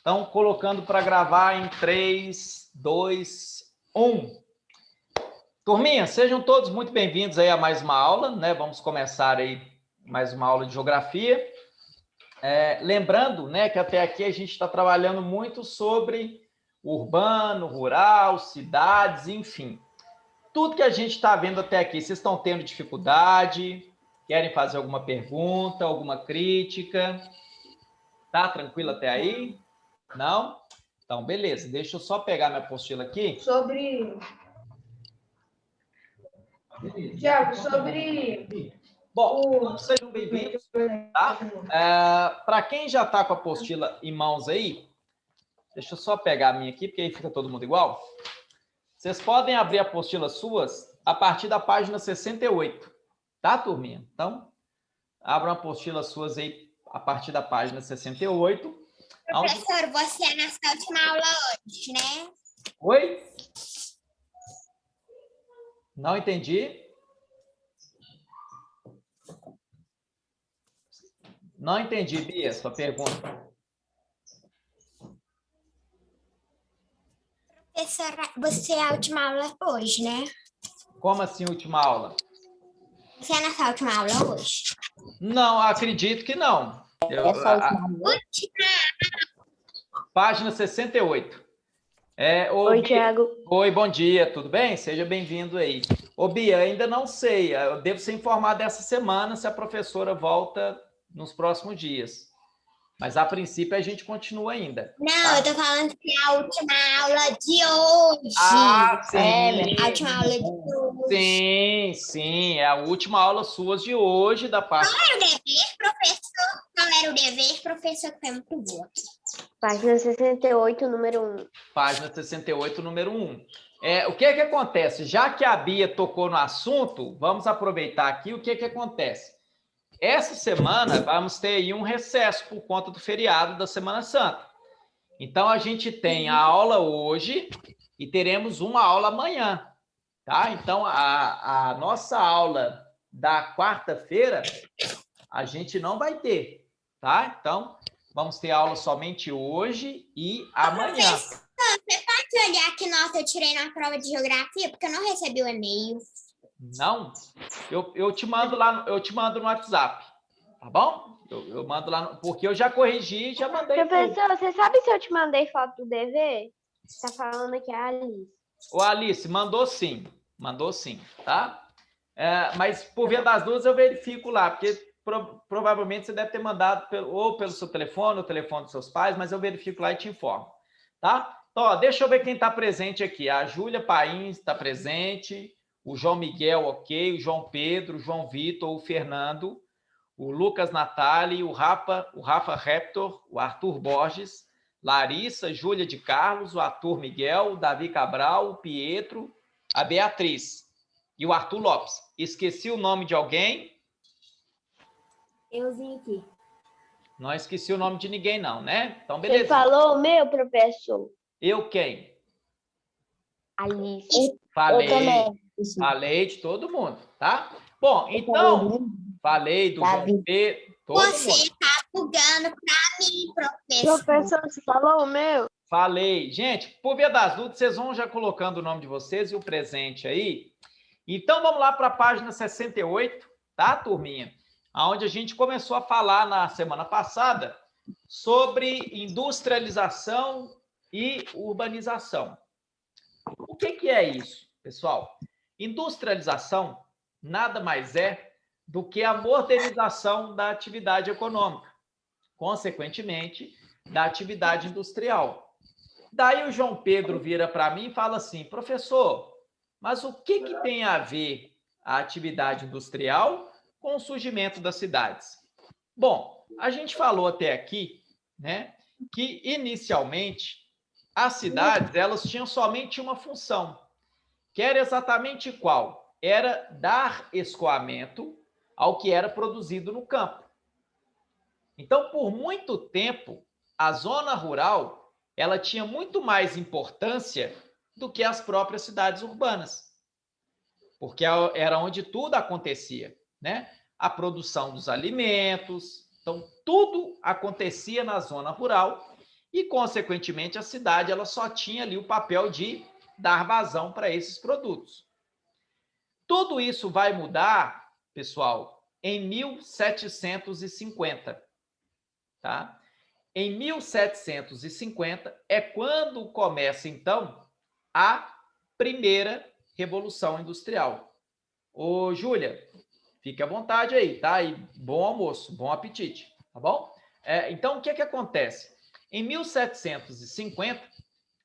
Estão colocando para gravar em 3, 2, 1. Turminha, sejam todos muito bem-vindos aí a mais uma aula, né? Vamos começar aí mais uma aula de geografia. Lembrando, né, que até aqui a gente está trabalhando muito sobre urbano, rural, cidades, enfim. Tudo que a gente está vendo até aqui, vocês estão tendo dificuldade? Querem fazer alguma pergunta, alguma crítica? Tá tranquilo até aí? Não? Então, beleza. Deixa eu só pegar minha apostila aqui. Tiago, sobre... Bom, sejam bem-vindos, tá? Para quem já está com a apostila em mãos aí, deixa eu só pegar a minha aqui, porque aí fica todo mundo igual. Vocês podem abrir a apostila suas a partir da página 68, tá, turminha? Então, abram a apostila suas aí a partir da página 68. Professor, você é nossa última aula hoje, né? Oi? Não entendi. Não entendi, Bia, sua pergunta. Professora, você é a última aula hoje, né? Como assim, última aula? Você é nossa última aula hoje? Não, acredito que não. Página 68. Oi, Bia. Tiago. Oi, bom dia, tudo bem? Seja bem-vindo aí. Ô, Bia, ainda não sei. Eu devo ser informado essa semana se a professora volta nos próximos dias. Mas, a princípio, a gente continua ainda. Não, tá? eu tô falando que é a última aula de hoje. Ah, sim. A última aula de hoje. Sim, sim. É a última aula suas de hoje da parte... Qual era o dever, professor? Qual era o dever, professor? Que foi muito boa. Página 68, número 1. Página 68, número 1. O que acontece? Já que a Bia tocou no assunto, vamos aproveitar aqui o que acontece. Essa semana vamos ter aí um recesso por conta do feriado da Semana Santa. Então, a gente tem a aula hoje e teremos uma aula amanhã, tá? Então, a nossa aula da quarta-feira, a gente não vai ter, tá? Então, vamos ter aula somente hoje e amanhã. Professor, você pode olhar que nota eu tirei na prova de geografia? Porque eu não recebi o e-mail. Não? Eu te mando lá, eu te mando no WhatsApp, tá bom? Eu mando lá, porque eu já corrigi e já mandei tudo. Professor, você sabe se eu te mandei foto do dever? Tá falando aqui a Alice. Ô, Alice, mandou sim, tá? Mas, por via das dúvidas, eu verifico lá, porque provavelmente você deve ter mandado ou pelo seu telefone, ou telefone dos seus pais, mas eu verifico lá e te informo, tá? Então, ó, deixa eu ver quem está presente aqui. A Júlia Paim está presente, o João Miguel, ok, o João Pedro, o João Vitor, o Fernando, o Lucas Natali, o Rafa Reptor, o Arthur Borges, Larissa, Júlia de Carlos, o Arthur Miguel, o Davi Cabral, o Pietro, a Beatriz e o Arthur Lopes. Esqueci o nome de alguém? Euzinho aqui. Não esqueci o nome de ninguém, não, né? Então, beleza. Você falou o meu, professor? Eu quem? Alice. Falei de todo mundo, tá? Bom, então, falei do João Pedro, todo mundo. Você tá bugando pra mim, professor. Professor, você falou o meu? Falei. Gente, por via das dúvidas, vocês vão já colocando o nome de vocês e o presente aí. Então, vamos lá para a página 68, tá, turminha? Onde a gente começou a falar na semana passada sobre industrialização e urbanização. O que é isso, pessoal? Industrialização nada mais é do que a modernização da atividade econômica, consequentemente, da atividade industrial. Daí o João Pedro vira para mim e fala assim, professor, mas o que tem a ver a atividade industrial com o surgimento das cidades? Bom, a gente falou até aqui, né, que inicialmente as cidades elas tinham somente uma função, que era exatamente qual? Era dar escoamento ao que era produzido no campo. Então, por muito tempo, a zona rural ela tinha muito mais importância do que as próprias cidades urbanas, porque era onde tudo acontecia, né? A produção dos alimentos, então tudo acontecia na zona rural e, consequentemente, a cidade ela só tinha ali o papel de dar vazão para esses produtos. Tudo isso vai mudar, pessoal, em 1750, tá? Em 1750 é quando começa, então, a primeira Revolução Industrial. Ô, Júlia, fique à vontade aí, tá? E bom almoço, bom apetite, tá bom? Então, o que acontece? Em 1750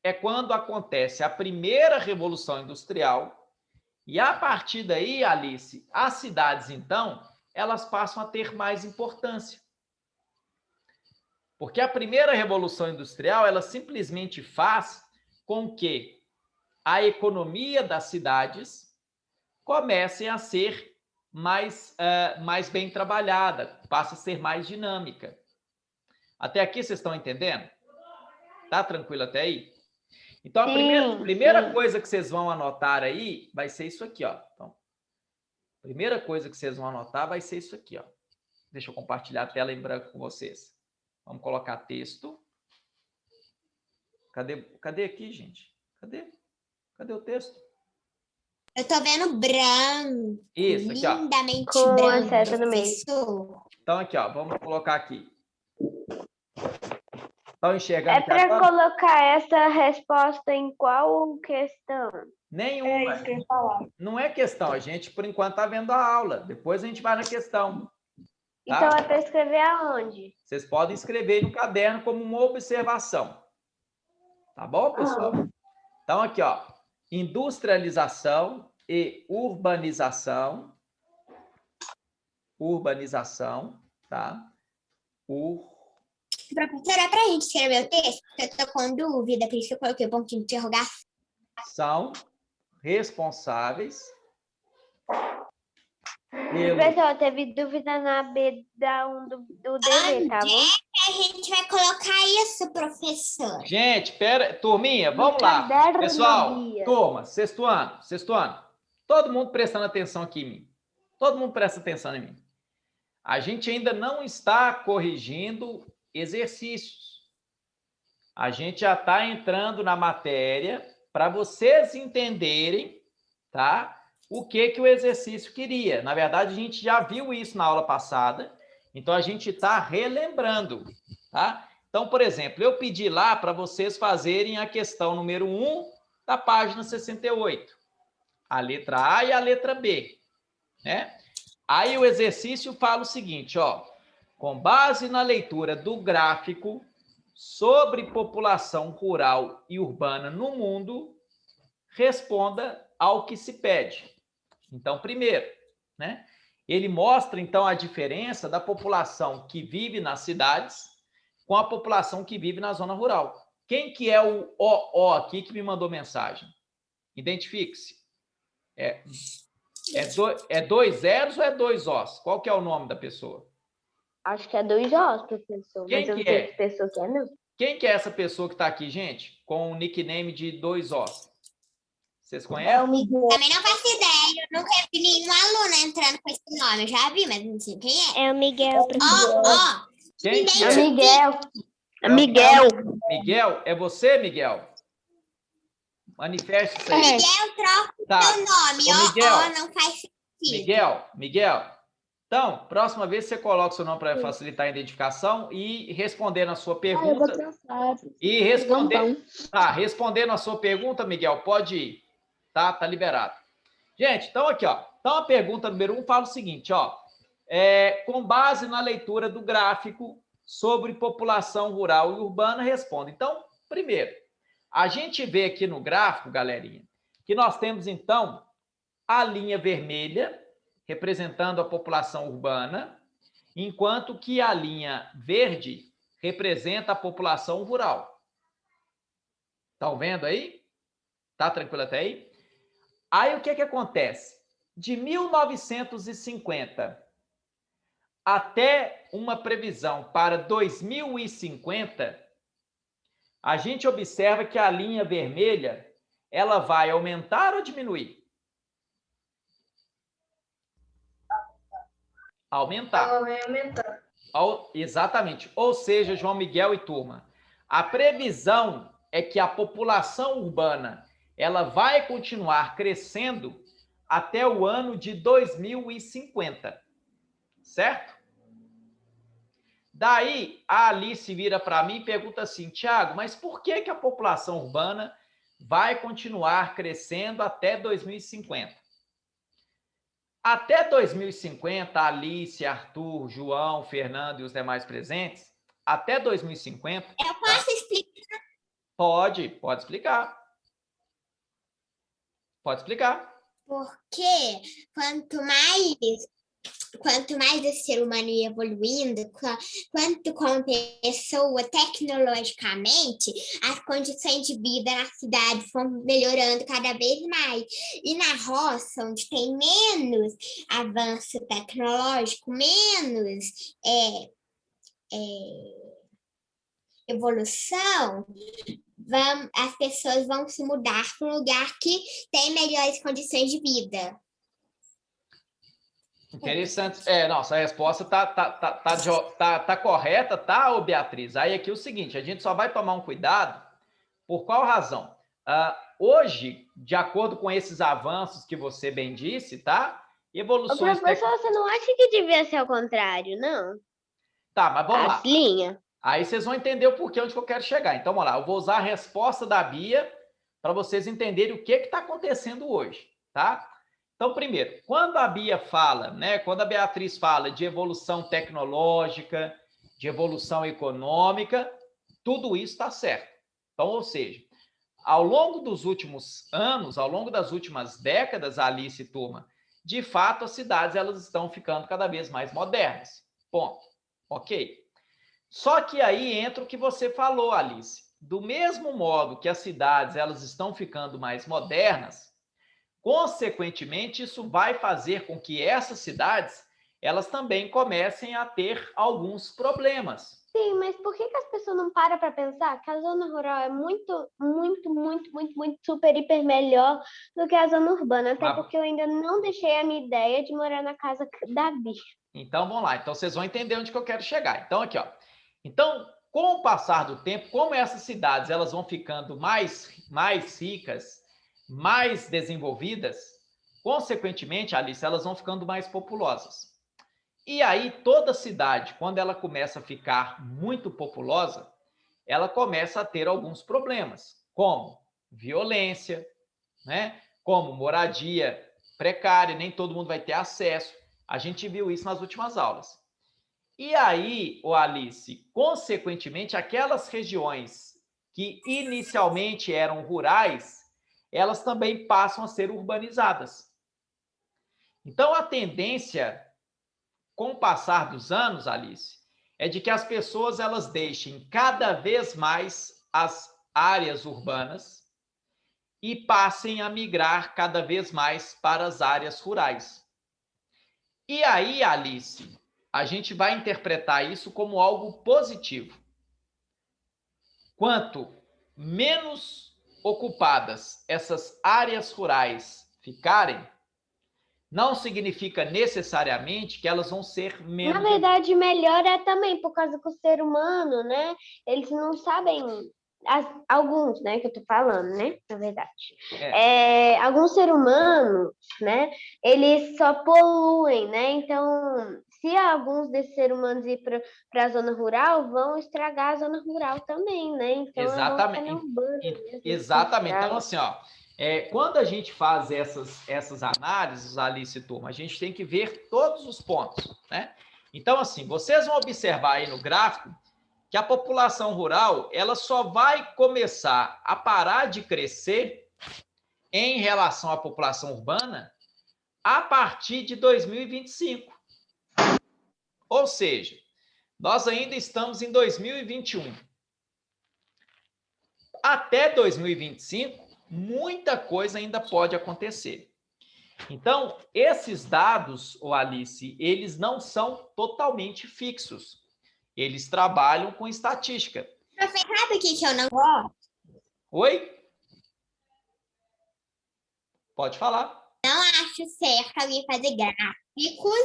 é quando acontece a primeira Revolução Industrial e, a partir daí, Alice, as cidades, então, elas passam a ter mais importância. Porque a primeira Revolução Industrial, ela simplesmente faz com que a economia das cidades comece a ser mais bem trabalhada, passa a ser mais dinâmica. Até aqui vocês estão entendendo? Tá tranquilo até aí? Então, a primeira coisa que vocês vão anotar aí vai ser isso aqui, ó. Então, a primeira coisa que vocês vão anotar vai ser isso aqui, ó. Deixa eu compartilhar a tela em branco com vocês. Vamos colocar texto. Cadê aqui, gente? Cadê o texto? Eu tô vendo branco. Isso, aqui, ó. Lindamente Com branco. a seta no meio. Professor. Então, aqui, ó. Vamos colocar aqui. Estão enxergando É aqui para agora? colocar essa resposta em qual questão? Nenhuma. isso que eu ia falar. Não é questão. A gente, por enquanto, está vendo a aula. Depois a gente vai na questão. Tá? Então é para escrever aonde? Vocês podem escrever no caderno como uma observação. Tá bom, pessoal? Então, aqui, ó. Industrialização e urbanização. Urbanização, tá? Professora, é pra gente escrever o texto? Eu tô com dúvida, por isso que eu coloquei o pontinho de interrogação. São responsáveis pelo... Professor, teve dúvida na B da 1 do dever, tá bom? A gente vai colocar isso, professor. Gente, pera, turminha, vamos lá. caderno Pessoal, do dia. turma, sexto ano. Todo mundo prestando atenção aqui em mim. Todo mundo presta atenção em mim. A gente ainda não está corrigindo exercícios. A gente já está entrando na matéria para vocês entenderem, tá? O que o exercício queria. Na verdade, a gente já viu isso na aula passada, então a gente está relembrando, tá? Então, por exemplo, eu pedi lá para vocês fazerem a questão número 1 da página 68. A letra A e a letra B, né? Aí o exercício fala o seguinte, ó. Com base na leitura do gráfico sobre população rural e urbana no mundo, responda ao que se pede. Então, primeiro, né? Ele mostra, então, a diferença da população que vive nas cidades com a população que vive na zona rural. Quem que é o OO aqui que me mandou mensagem? Identifique-se. É 2 zeros ou é 2 Os? Qual que é o nome da pessoa? Acho que é 2 Os, professor. Quem Mas eu que não sei é? que pessoa que é, não. Quem que é essa pessoa que está aqui, gente? Com o nickname de 2 Os? Vocês conhecem? É o Miguel. Também não faço ideia. Eu nunca vi nenhum aluno entrando com esse nome. Eu já vi, mas não sei quem é. É o Miguel, Ó. Quem que É o é? Miguel. É o Miguel. Miguel? É você, Miguel? Manifeste isso aí. Miguel, troca Tá. seu nome. Ô, Miguel. Não faz sentido. Miguel. Então, próxima vez você coloca o seu nome para facilitar a identificação e respondendo a sua Ah, eu vou pergunta. transar. E respondendo a sua pergunta, Miguel, pode ir. Tá liberado. Gente, então aqui, ó. Então a pergunta número 1 fala o seguinte, ó. Com base na leitura do gráfico sobre população rural e urbana, responda. Então, primeiro, a gente vê aqui no gráfico, galerinha, que nós temos, então, a linha vermelha, representando a população urbana, enquanto que a linha verde representa a população rural. Estão vendo aí? Tá tranquilo até aí? Aí o que acontece? De 1950 até uma previsão para 2050, a gente observa que a linha vermelha ela vai aumentar ou diminuir? Aumentar. Ela vai aumentar. Exatamente. Ou seja, João Miguel e turma, A previsão é que a população urbana ela vai continuar crescendo até o ano de 2050, certo? Daí, a Alice vira para mim e pergunta assim, Tiago, mas por que que a população urbana vai continuar crescendo até 2050? Até 2050, Alice, Arthur, João, Fernando e os demais presentes, até 2050... Eu posso explicar? Pode explicar. Pode explicar. Porque quanto mais o ser humano ia evoluindo, quanto como pessoa, tecnologicamente, as condições de vida na cidade vão melhorando cada vez mais. E na roça, onde tem menos avanço tecnológico, menos evolução, as pessoas vão se mudar para um lugar que tem melhores condições de vida. Interessante. Nossa, a resposta tá correta, tá, ô Beatriz? Aí aqui é o seguinte, a gente só vai tomar um cuidado, por qual razão? Hoje, de acordo com esses avanços que você bem disse, tá? Evoluções... Ô, professor, você não acha que devia ser ao contrário, não? Tá, mas vamos lá. Linha. Aí vocês vão entender o porquê onde que eu quero chegar. Então, vamos lá, eu vou usar a resposta da Bia para vocês entenderem o que está acontecendo hoje, tá? Então, primeiro, quando a Bia fala, né, quando a Beatriz fala de evolução tecnológica, de evolução econômica, tudo isso está certo. Então, ou seja, ao longo dos últimos anos, ao longo das últimas décadas, Alice e turma, de fato, as cidades elas estão ficando cada vez mais modernas. Ponto. Ok? Só que aí entra o que você falou, Alice. Do mesmo modo que as cidades elas estão ficando mais modernas, consequentemente, isso vai fazer com que essas cidades elas também comecem a ter alguns problemas. Sim, mas por que as pessoas não param para pensar que a zona rural é muito, super, hiper melhor do que a zona urbana? Até porque eu ainda não deixei a minha ideia de morar na casa da Bia. Então, vamos lá. Então, vocês vão entender onde que eu quero chegar. Então, aqui, ó. Então, com o passar do tempo, como essas cidades elas vão ficando mais ricas, mais desenvolvidas, consequentemente, Alice, elas vão ficando mais populosas. E aí, toda cidade, quando ela começa a ficar muito populosa, ela começa a ter alguns problemas, como violência, né? Como moradia precária, nem todo mundo vai ter acesso. A gente viu isso nas últimas aulas. E aí, Alice, consequentemente, aquelas regiões que inicialmente eram rurais, elas também passam a ser urbanizadas. Então, a tendência, com o passar dos anos, Alice, é de que as pessoas elas deixem cada vez mais as áreas urbanas e passem a migrar cada vez mais para as áreas rurais. E aí, Alice, a gente vai interpretar isso como algo positivo. Quanto menos ocupadas essas áreas rurais ficarem, não significa necessariamente que elas vão ser menos... Na verdade, melhor é também por causa que o ser humano, né? Eles não sabem... alguns, né, que eu tô falando, né, na verdade. Alguns seres humanos, né, eles só poluem, né, então, se alguns desses seres humanos ir para a zona rural, vão estragar a zona rural também, né, então exatamente. Exatamente, então assim, ó, quando a gente faz essas análises, Alice e turma, a gente tem que ver todos os pontos, né, então assim, vocês vão observar aí no gráfico que a população rural ela só vai começar a parar de crescer em relação à população urbana a partir de 2025. Ou seja, nós ainda estamos em 2021. Até 2025, muita coisa ainda pode acontecer. Então, esses dados, Alice, eles não são totalmente fixos. Eles trabalham com estatística. Professor, sabe o que eu não gosto? Oi? Pode falar. Não acho certo alguém fazer gráficos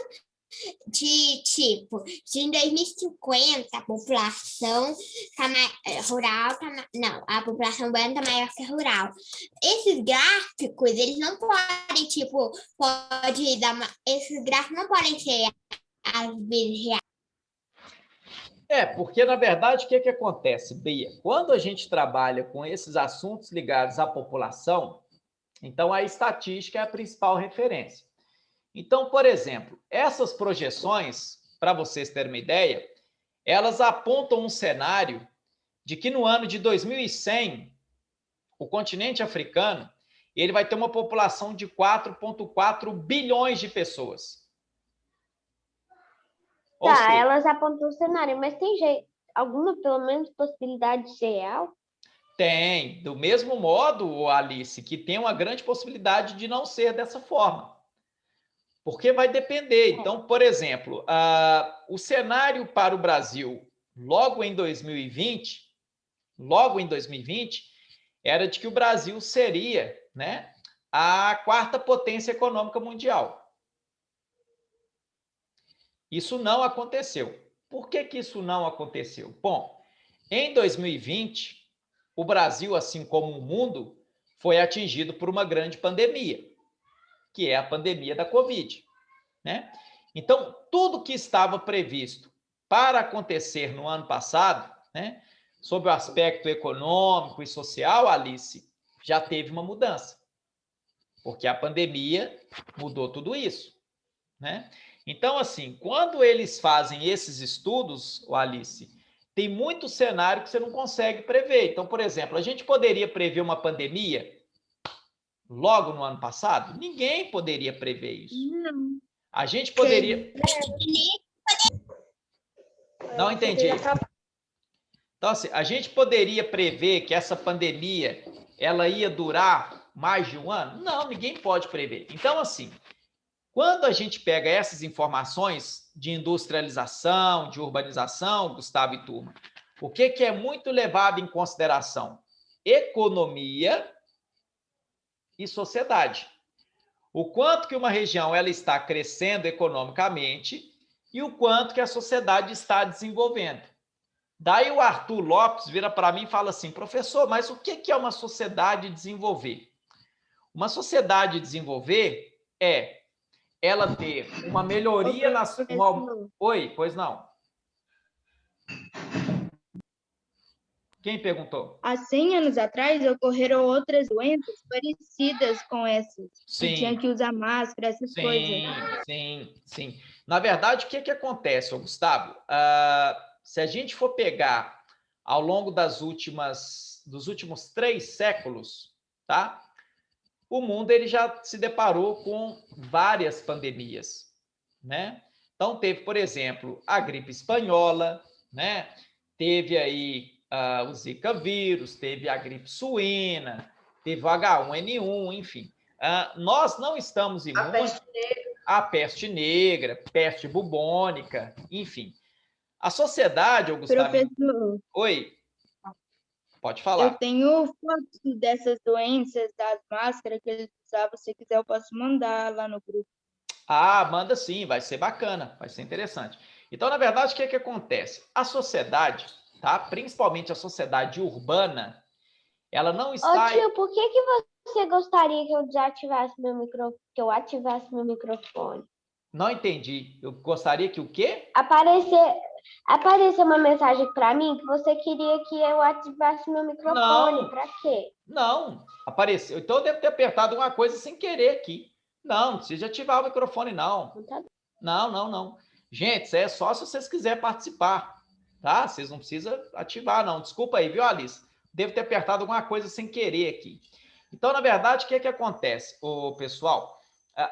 tipo, de em 2050 a população rural não, a população urbana tá maior que a rural. Esses gráficos, eles não podem, tipo, esses gráficos não podem ser às vezes reais. Porque, na verdade, o que acontece, Bia? Quando a gente trabalha com esses assuntos ligados à população, então a estatística é a principal referência. Então, por exemplo, essas projeções, para vocês terem uma ideia, elas apontam um cenário de que no ano de 2100, o continente africano, ele vai ter uma população de 4,4 bilhões de pessoas. Tá, seja, elas apontam o cenário, mas tem alguma, pelo menos, possibilidade de ser real? Tem. Do mesmo modo, Alice, que tem uma grande possibilidade de não ser dessa forma. Porque vai depender. Então, por exemplo, o cenário para o Brasil logo em 2020, era de que o Brasil seria, né, a quarta potência econômica mundial. Isso não aconteceu. Por que isso não aconteceu? Bom, em 2020, o Brasil, assim como o mundo, foi atingido por uma grande pandemia, que é a pandemia da Covid, né? Então, tudo que estava previsto para acontecer no ano passado, né, sob o aspecto econômico e social, Alice, já teve uma mudança, porque a pandemia mudou tudo isso, né? Então, assim, quando eles fazem esses estudos, Alice, tem muito cenário que você não consegue prever. Então, por exemplo, a gente poderia prever uma pandemia logo no ano passado? Ninguém poderia prever isso. Não. A gente poderia... Não entendi. Então, assim, a gente poderia prever que essa pandemia ela ia durar mais de um ano? Não, ninguém pode prever. Então, assim, quando a gente pega essas informações de industrialização, de urbanização, Gustavo e turma, o que é muito levado em consideração? Economia e sociedade. O quanto que uma região ela está crescendo economicamente e o quanto que a sociedade está desenvolvendo. Daí o Arthur Lopes vira para mim e fala assim, professor, mas o que é uma sociedade desenvolver? Uma sociedade desenvolver é ela ter uma melhoria nas... Oi, pois não. Quem perguntou? Há 100 anos atrás, ocorreram outras doenças parecidas com essas. Sim. Que tinha que usar máscara, essas coisas. Sim. Na verdade, o que acontece, Gustavo? Se a gente for pegar ao longo dos últimos 3 séculos, tá? O mundo ele já se deparou com várias pandemias, né? Então, teve, por exemplo, a gripe espanhola, né? Teve aí o Zika vírus, teve a gripe suína, teve o H1N1, enfim. Nós não estamos imunes à peste negra, peste bubônica, enfim. A sociedade, Gustavo... Professor, oi, pode falar. Eu tenho fotos dessas doenças, das máscaras que eles usavam. Se quiser, eu posso mandar lá no grupo. Manda sim, vai ser bacana, vai ser interessante. Então, na verdade, o que acontece? A sociedade, tá? Principalmente a sociedade urbana, ela não está... Ô tio, por que você gostaria que eu desativasse que eu ativasse meu microfone? Não entendi. Eu gostaria que o quê? Apareceu uma mensagem para mim que você queria que eu ativasse meu microfone. Para quê? Não, apareceu. Então eu devo ter apertado alguma coisa sem querer aqui. Não precisa ativar o microfone, não. Não. Gente, isso é só se vocês quiserem participar, tá? Vocês não precisam ativar, não. Desculpa aí, viu, Alice? Devo ter apertado alguma coisa sem querer aqui. Então, na verdade, o que acontece, pessoal?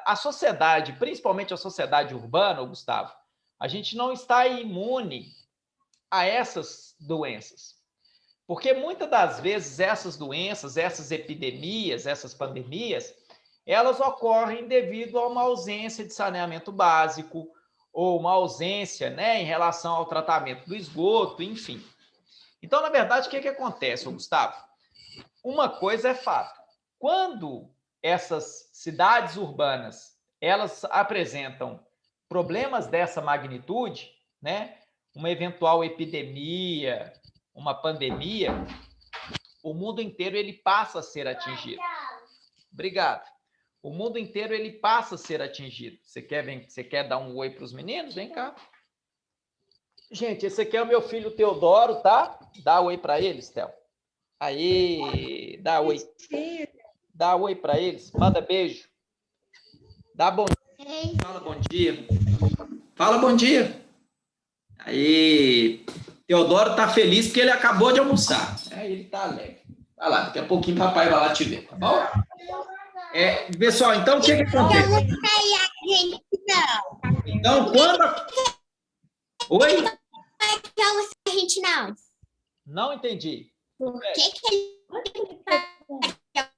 A sociedade, principalmente a sociedade urbana, Gustavo, a gente não está imune a essas doenças. Porque muitas das vezes essas doenças, essas epidemias, essas pandemias, elas ocorrem devido a uma ausência de saneamento básico ou uma ausência, né, em relação ao tratamento do esgoto, enfim. Então, na verdade, o que acontece, Gustavo? Uma coisa é fato. Quando essas cidades urbanas elas apresentam problemas dessa magnitude, né? Uma eventual epidemia, uma pandemia, o mundo inteiro ele passa a ser atingido. Obrigado. O mundo inteiro ele passa a ser atingido. Você quer dar um oi para os meninos? Vem cá. Gente, esse aqui é o meu filho Teodoro, tá? Dá oi para eles, Theo. Aí, dá oi. Dá oi para eles. Manda beijo. Dá bom dia. Fala bom dia. Fala bom dia. Aí, Teodoro tá feliz porque ele acabou de almoçar. Aí ele tá alegre. Vai lá, daqui a pouquinho papai vai lá te ver, tá bom? Pessoal, então o que acontece? Então, quando... Oi? A gente não. Não entendi. Por que ele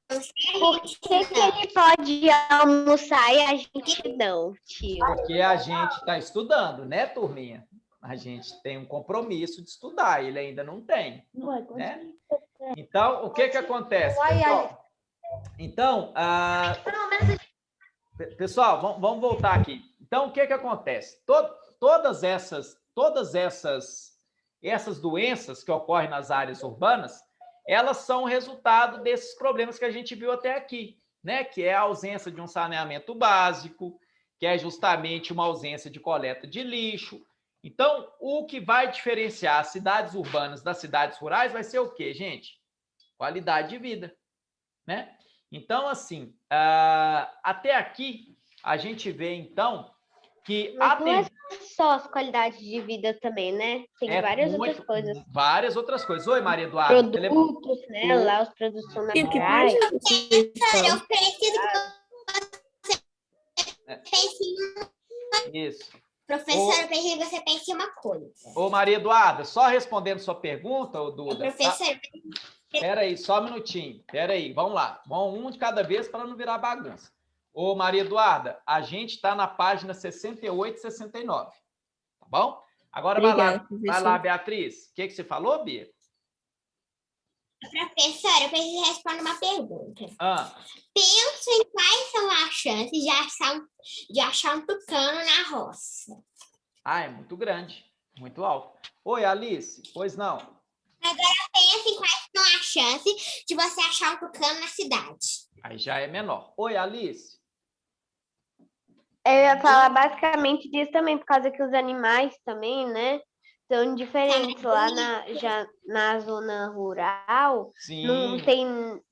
Por que ele pode almoçar e a gente não, tio? Porque a gente está estudando, né, turminha? A gente tem um compromisso de estudar, ele ainda não tem. Né? Então, o que acontece, pessoal? Então, pessoal, vamos voltar aqui. Então, o que acontece? Todas essas doenças que ocorrem nas áreas urbanas, elas são resultado desses problemas que a gente viu até aqui, né? Que é a ausência de um saneamento básico, que é justamente uma ausência de coleta de lixo. Então, o que vai diferenciar as cidades urbanas das cidades rurais vai ser o quê, gente? Qualidade de vida, né? Então, assim, até aqui, a gente vê, então, que... Mas não é só as qualidades de vida também, né? Tem várias outras coisas. Várias outras coisas. Oi, Maria Eduarda. Produtos, né? Lá os produtos são naturais. Eu preciso que você pense em Isso. Professora, eu preciso que você pense em uma coisa. Ô, Maria Eduarda, só respondendo sua pergunta, ô, Duda. Professora, Espera aí, só um minutinho. Espera aí, vamos lá. Vamos um de cada vez para não virar bagunça. Ô, Maria Eduarda, a gente está na página 68 e 69. Tá bom? Agora Obrigada, vai lá, Beatriz. O que você falou, Bia? Professora, eu preciso responder uma pergunta. Penso em quais são as chances de achar um tucano na roça. É muito grande, muito alto. Oi, Alice, pois não? Agora pense em quais são as chances de você achar um tucano na cidade. Aí já é menor. Oi, Alice. Eu ia falar basicamente disso também, por causa que os animais também, né? São diferentes. Lá na zona rural, Sim. Não tem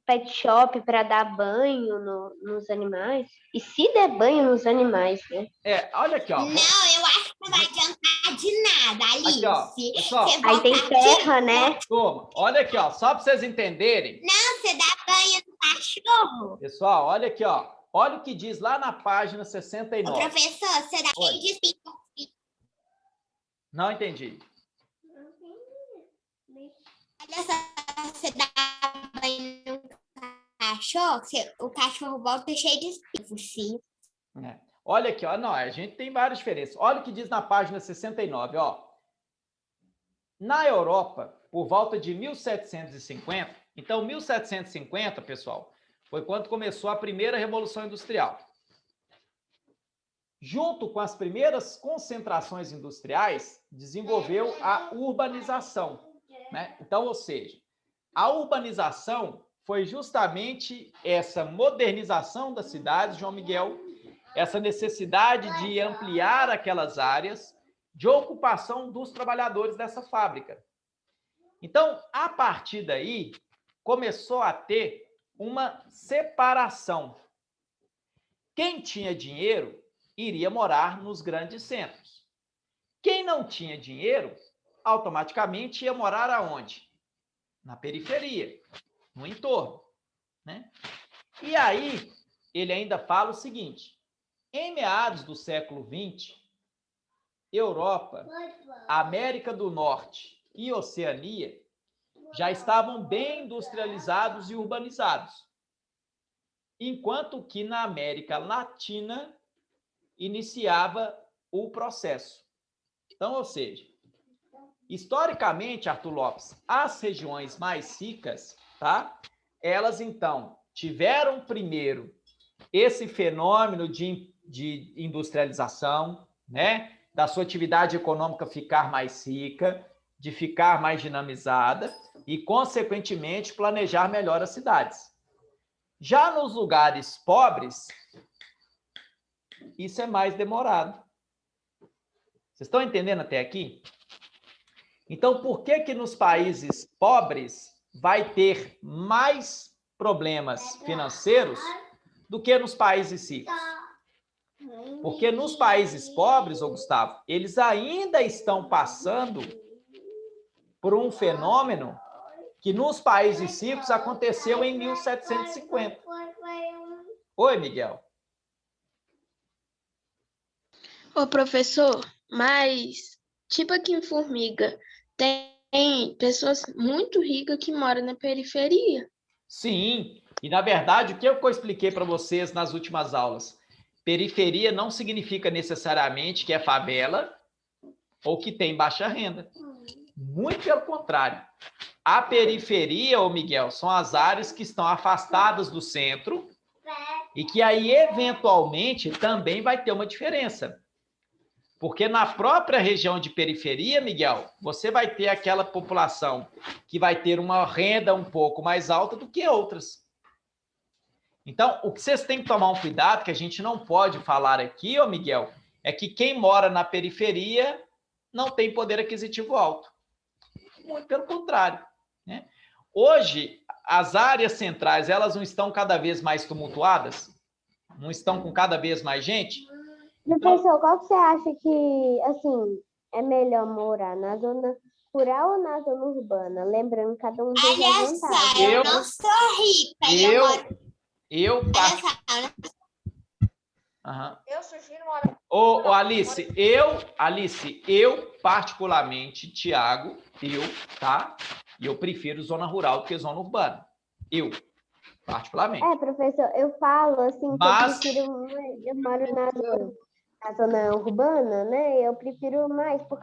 pet shop para dar banho nos animais. E se der banho nos animais, né? Olha aqui, ó. Não, eu acho que não vai adiantar de nada, Alice. Aqui, ó, pessoal. Aí tem terra, né? Toma, olha aqui, ó, só para vocês entenderem. Não, você dá banho no cachorro. Pessoal, olha aqui, ó. Olha o que diz lá na página 69. Professor, você dá banho de Não entendi. Olha só, você dá banho no cachorro, o cachorro volta cheio de espinhos, sim. Olha aqui, ó. Não, a gente tem várias diferenças. Olha o que diz na página 69, ó. Na Europa, por volta de 1750, então 1750, pessoal, foi quando começou a primeira Revolução Industrial. Junto com as primeiras concentrações industriais, desenvolveu a urbanização, né? Então, ou seja, a urbanização foi justamente essa modernização das cidades, João Miguel, essa necessidade de ampliar aquelas áreas de ocupação dos trabalhadores dessa fábrica. Então, a partir daí, começou a ter uma separação. Quem tinha dinheiro iria morar nos grandes centros. Quem não tinha dinheiro, automaticamente ia morar aonde? Na periferia, no entorno, né? E aí, ele ainda fala o seguinte: em meados do século XX, Europa, América do Norte e Oceania já estavam bem industrializados e urbanizados, enquanto que na América Latina iniciava o processo. Então, ou seja, historicamente, Arthur Lopes, as regiões mais ricas, tá? Elas, então, tiveram primeiro esse fenômeno de industrialização, né? Da sua atividade econômica ficar mais rica, de ficar mais dinamizada e, consequentemente, planejar melhor as cidades. Já nos lugares pobres, isso é mais demorado. Vocês estão entendendo até aqui? Então, por que que nos países pobres vai ter mais problemas financeiros do que nos países ricos? Porque nos países pobres, ô Gustavo, eles ainda estão passando por um fenômeno que nos países ricos aconteceu em 1750. Oi, Miguel. Ô, professor, mas, tipo aqui em Formiga, tem pessoas muito ricas que moram na periferia. Sim, e na verdade, o que eu expliquei para vocês nas últimas aulas? Periferia não significa necessariamente que é favela ou que tem baixa renda. Muito pelo contrário. A periferia, ô Miguel, são as áreas que estão afastadas do centro e que aí, eventualmente, também vai ter uma diferença. Porque na própria região de periferia, Miguel, você vai ter aquela população que vai ter uma renda um pouco mais alta do que outras. Então, o que vocês têm que tomar um cuidado, que a gente não pode falar aqui, ô Miguel, é que quem mora na periferia não tem poder aquisitivo alto. Muito pelo contrário, né? Hoje, as áreas centrais, elas não estão cada vez mais tumultuadas? Não estão com cada vez mais gente? Professor, qual que você acha que, assim, é melhor morar na zona rural ou na zona urbana? Lembrando que cada um tem Olha sua só, vantagem. eu não sou rica. Eu sugiro morar. Ô, Alice, eu particularmente, Tiago, tá? E eu prefiro zona rural do que zona urbana. Eu, particularmente. Professor, eu falo assim, Mas... que eu moro na zona urbana, né? Eu prefiro mais por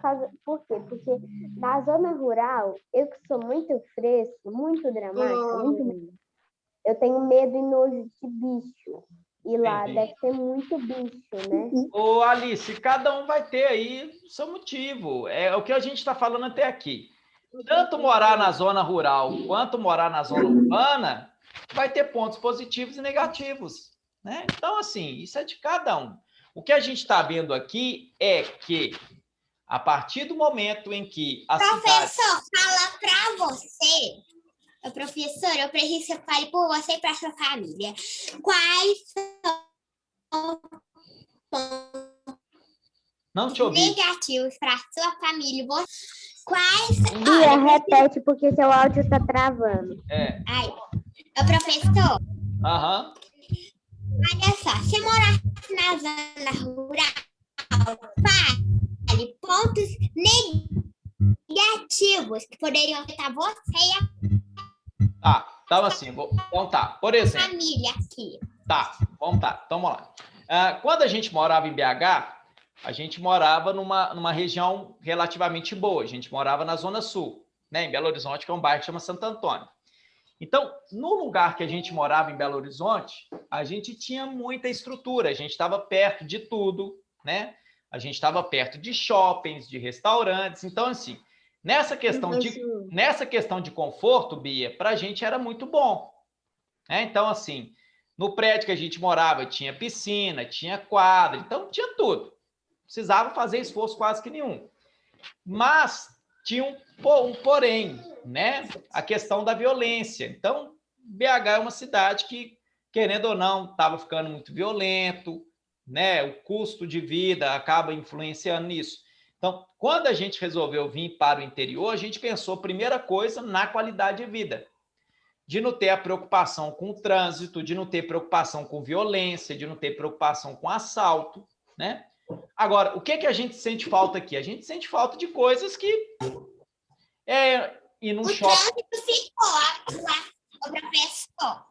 quê? Porque na zona rural, eu que sou muito fresca, muito dramática, eu tenho medo e nojo de bicho. E lá deve ter muito bicho, né? Ô, Alice, cada um vai ter aí o seu motivo. É o que a gente está falando até aqui. Tanto morar na zona rural quanto morar na zona urbana vai ter pontos positivos e negativos, né? Então, assim, isso é de cada um. O que a gente está vendo aqui é que, a partir do momento em que a Professor, fala para você. Professor, eu preciso que você fale por você e para sua família. Quais são não te ouvi. negativos para sua família? Quais... Bia, repete, porque seu áudio está travando. Aí, professor, Aham. olha só, se morasse na zona rural, fale pontos negativos que poderiam afetar você e a Tá, então assim, então tá, por exemplo. família aqui. Tá, vamos lá. Quando a gente morava em BH, a gente morava numa região relativamente boa. A gente morava na Zona Sul, né, em Belo Horizonte, que é um bairro que chama Santo Antônio. Então, no lugar que a gente morava em Belo Horizonte, a gente tinha muita estrutura, a gente estava perto de tudo, né? A gente estava perto de shoppings, de restaurantes. Então, assim, nessa questão de conforto, Bia, para a gente era muito bom, né? Então, assim, no prédio que a gente morava tinha piscina, tinha quadra, então tinha tudo. Não precisava fazer esforço quase que nenhum. Mas tinha um porém, né? A questão da violência. Então, BH é uma cidade que, querendo ou não, estava ficando muito violento, né? O custo de vida acaba influenciando nisso. Então, quando a gente resolveu vir para o interior, a gente pensou, primeira coisa, na qualidade de vida. De não ter a preocupação com o trânsito, de não ter preocupação com violência, de não ter preocupação com assalto, né? Agora, o que a gente sente falta aqui? A gente sente falta de coisas que... ir num shopping... O trânsito ficou lá, professor.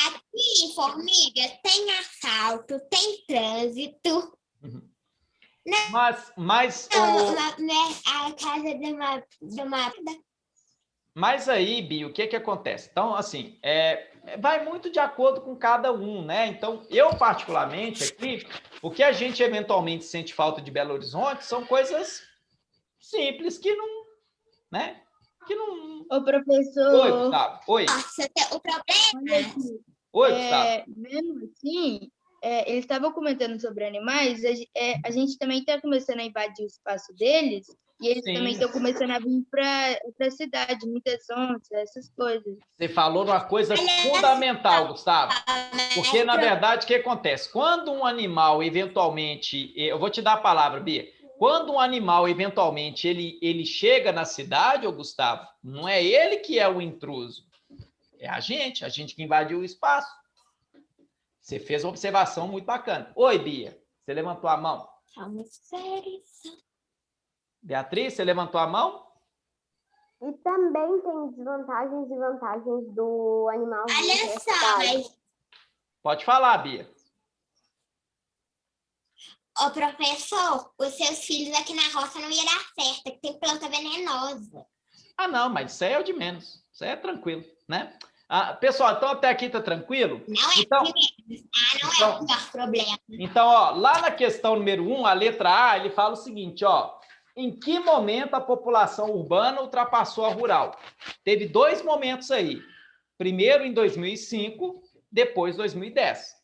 Aqui em Formiga tem assalto, tem trânsito. Uhum. Né? Mas a casa de uma... Mas aí, Bi, o que acontece? Então, assim, vai muito de acordo com cada um, né? Então, eu particularmente aqui, o que a gente eventualmente sente falta de Belo Horizonte são coisas simples que não, né? Que não... Ô, professor... Oi, Gustavo. Oi. Nossa, o problema... Olha aqui. Oi, Gustavo. Vendo assim, eles estavam comentando sobre animais, a gente também está começando a invadir o espaço deles, e eles também estão começando a vir para a cidade, muitas onças, essas coisas. Você falou uma coisa fundamental, Gustavo. Porque, na verdade, o que acontece? Quando um animal, eventualmente... Eu vou te dar a palavra, Bia. Quando um animal, eventualmente, ele chega na cidade, ô Gustavo, não é ele que é o intruso. É a gente que invadiu o espaço. Você fez uma observação muito bacana. Oi, Bia. Você levantou a mão? Vamos sério. Beatriz, você levantou a mão? E também tem desvantagens e vantagens do animal. Olha só, mas... Pode falar, Bia. Ô, professor, os seus filhos aqui na roça não ia dar certo, que tem planta venenosa. Ah, não, mas isso aí é o de menos. Isso aí é tranquilo, né? Pessoal, então até aqui tá tranquilo? Não é então, não é o pior problema. Então, ó, lá na questão número 1, a letra A, ele fala o seguinte, ó. Em que momento a população urbana ultrapassou a rural? Teve 2 momentos aí. Primeiro em 2005, depois 2010.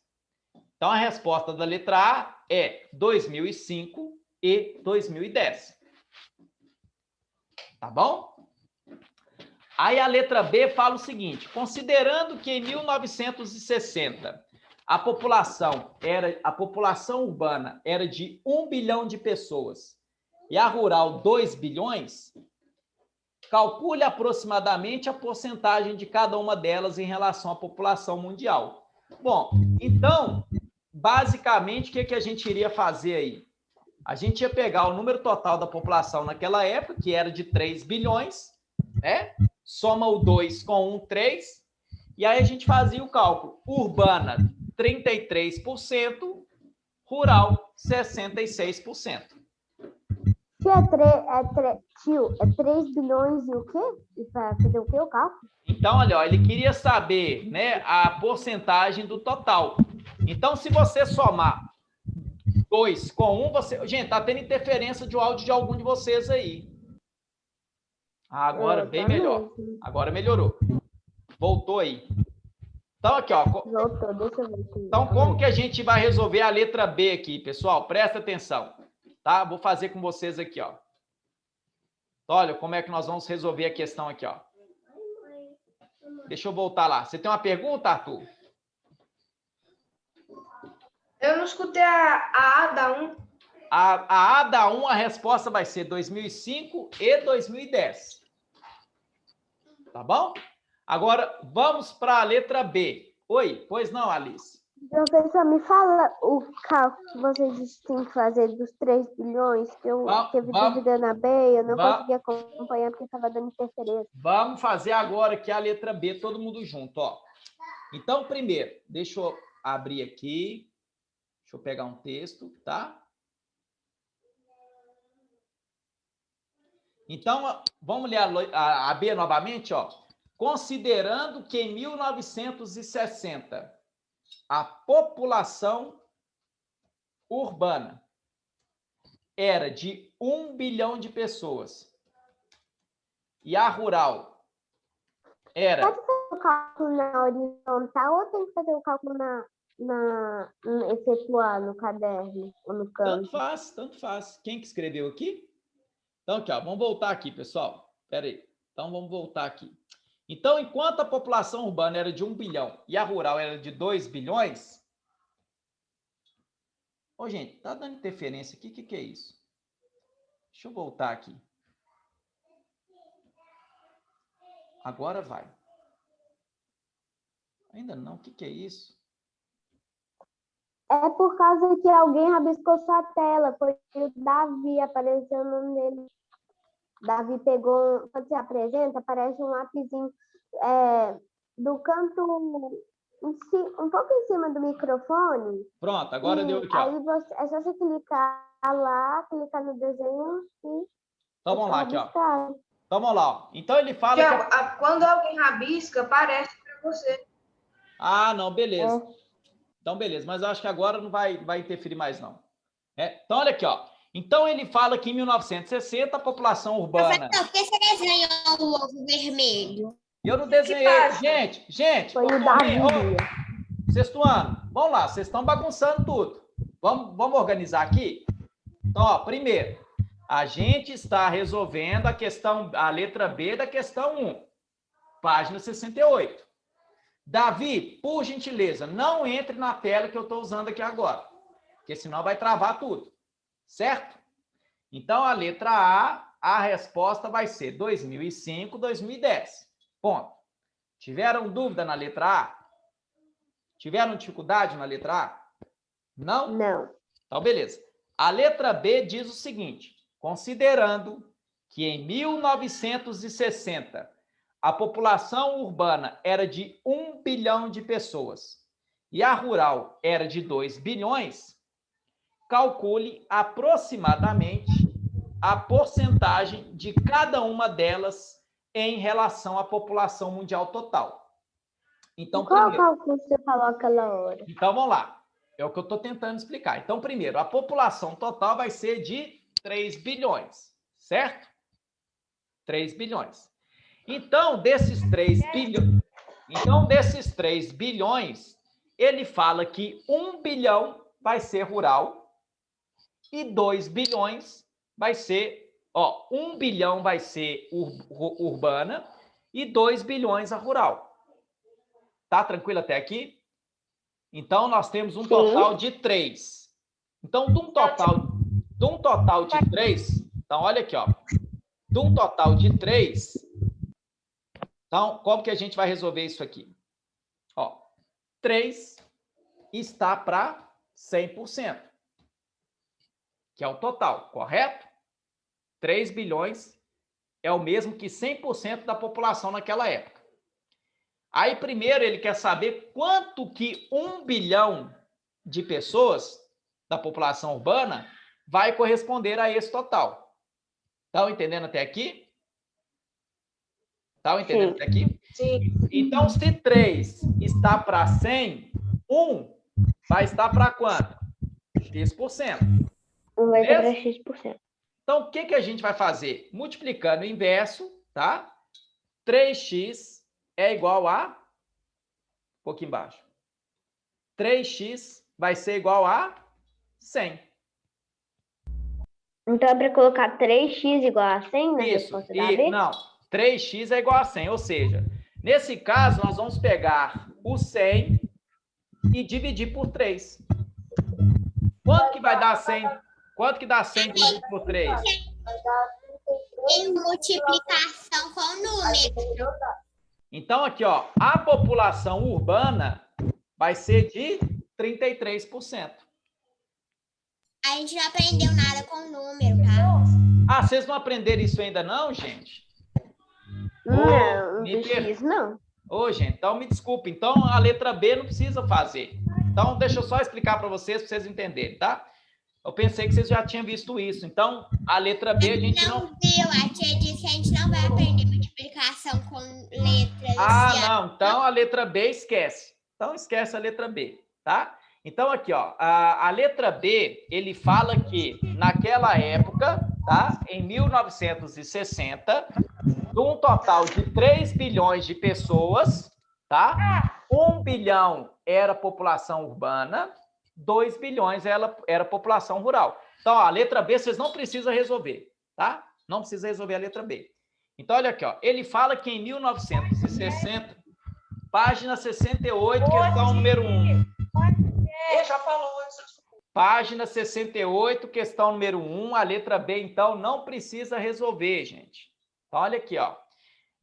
Então, a resposta da letra A é 2005 e 2010. Tá bom? Aí a letra B fala o seguinte, considerando que em 1960 a população urbana era de 1 bilhão de pessoas e a rural 2 bilhões, calcule aproximadamente a porcentagem de cada uma delas em relação à população mundial. Bom, então, basicamente, o que a gente iria fazer aí? A gente ia pegar o número total da população naquela época, que era de 3 bilhões, né? Soma o 2 com 1, 3, e aí a gente fazia o cálculo. Urbana, 33%, rural, 66%. Tio, é 3 bilhões e o quê? E para fazer o quê, o cálculo? Então, olha, ó, ele queria saber, né, a porcentagem do total. Então, se você somar 2 com 1, você... Gente, tá tendo interferência de áudio de algum de vocês aí. Agora, bem melhor. Agora melhorou. Voltou aí. Então, aqui, ó. Voltou, deixa eu ver aqui. Então, como que a gente vai resolver a letra B aqui, pessoal? Presta atenção, tá? Vou fazer com vocês aqui, ó. Olha, como é que nós vamos resolver a questão aqui, ó. Deixa eu voltar lá. Você tem uma pergunta, Arthur? Eu não escutei a A da 1. A A da 1, a resposta vai ser 2005 e 2010. Tá bom? Agora, vamos para a letra B. Oi, pois não, Alice? Professor, me fala o cálculo que vocês têm que fazer dos 3 bilhões, que eu teve dúvida na B, eu não consegui acompanhar porque estava dando interferência. Vamos fazer agora aqui a letra B, todo mundo junto, ó. Então, primeiro, deixa eu abrir aqui. Deixa eu pegar um texto, tá? Então, vamos ler a B novamente, ó. Considerando que em 1960 a população urbana era de 1 bilhão de pessoas e a rural era... Pode fazer o cálculo na horizontal ou tem que fazer o cálculo efetuar no caderno ou no canto? Tanto faz. Quem que escreveu aqui? Então, aqui, ó, vamos voltar aqui, pessoal. Espera aí. Então, vamos voltar aqui. Então, enquanto a população urbana era de 1 bilhão e a rural era de 2 bilhões... Ô, gente, tá dando interferência aqui? O que é isso? Deixa eu voltar aqui. Agora vai. Ainda não. O que é isso? É por causa que alguém rabiscou sua tela. Foi o Davi, apareceu o nome dele. Davi pegou, quando você apresenta, aparece um lapisinho do canto, um pouco em cima do microfone. Pronto, agora deu aqui, ó. Aí é só você clicar lá, clicar no desenho e... Então vamos lá, aqui, ó. Então vamos lá, ó. Então ele fala Quando alguém rabisca, aparece para você. Ah, não, beleza. Então, beleza. Mas eu acho que agora não vai interferir mais, não. Então, olha aqui, ó. Então, ele fala que em 1960 a população urbana... Professor, por que você desenhou o ovo vermelho? Eu não desenhei. Gente, Foi ô, o Davi. turminha, ô, sexto ano, vamos lá, vocês estão bagunçando tudo. Vamos organizar aqui? Então, ó, primeiro, a gente está resolvendo a letra B da questão 1, página 68. Davi, por gentileza, não entre na tela que eu estou usando aqui agora, porque senão vai travar tudo, certo? Então, a letra A resposta vai ser 2005, 2010. Ponto. Tiveram dúvida na letra A? Tiveram dificuldade na letra A? Não? Não. Então, beleza. A letra B diz o seguinte: considerando que em 1960 a população urbana era de 1 bilhão de pessoas e a rural era de 2 bilhões, calcule aproximadamente a porcentagem de cada uma delas em relação à população mundial total. Então, Qual primeiro, cálculo você falou aquela hora? então, vamos lá. É o que eu estou tentando explicar. Então, primeiro, a população total vai ser de 3 bilhões, certo? 3 bilhões. Então, desses 3 bilhões, ele fala que 1 bilhão vai ser rural e 2 bilhões vai ser, 1 bilhão vai ser urbana e 2 bilhões a rural. Tá tranquilo até aqui? Então, nós temos um total de 3. Então, de um total de 3, então, olha aqui, ó. De um total de 3, então, como que a gente vai resolver isso aqui? 3 está para 100%, que é o total, correto? 3 bilhões é o mesmo que 100% da população naquela época. Aí, primeiro, ele quer saber quanto que 1 bilhão de pessoas da população urbana vai corresponder a esse total. Estão entendendo até aqui? Estão entendendo até aqui? Sim. Então, se 3 está para 100, 1 vai estar para quanto? X%. Vai ser para Beleza? X%. Então, o que a gente vai fazer? Multiplicando o inverso, tá? 3x é igual a... Um pouquinho embaixo. 3x vai ser igual a 100. Então, é para colocar 3x igual a 100 na Isso. resposta da B? Não, 3x é igual a 100, ou seja, nesse caso, nós vamos pegar o 100 e dividir por 3. Quanto que vai dar 100? Quanto que dá 100 dividido por 3? Tem multiplicação com o número. Então, aqui, ó, a população urbana vai ser de 33%. A gente não aprendeu nada com o número, tá? Ah, vocês não aprenderam isso ainda não, gente? Não, me do X não. Ô, gente, então me desculpe. Então, a letra B não precisa fazer. Então, deixa eu só explicar para vocês entenderem, tá? Eu pensei que vocês já tinham visto isso. Então, a letra B a gente não... viu. A tia disse que a gente não vai aprender multiplicação com letras. Ah, não. Então, a letra B esquece. Então, esquece a letra B, tá? Então, aqui, ó, a letra B, ele fala que naquela época, tá? Em 1960, de um total de 3 bilhões de pessoas, tá? 1 bilhão era população urbana, 2 bilhões era população rural. Então, ó, a letra B vocês não precisam resolver, tá? Não precisa resolver a letra B. Então, olha aqui, ó. Ele fala que em 1960, página 68, questão número 1. Já falou isso. Página 68, questão número 1, a letra B, então, não precisa resolver, gente. Então, olha aqui, ó.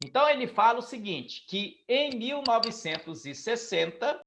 Então, ele fala o seguinte, que em 1960,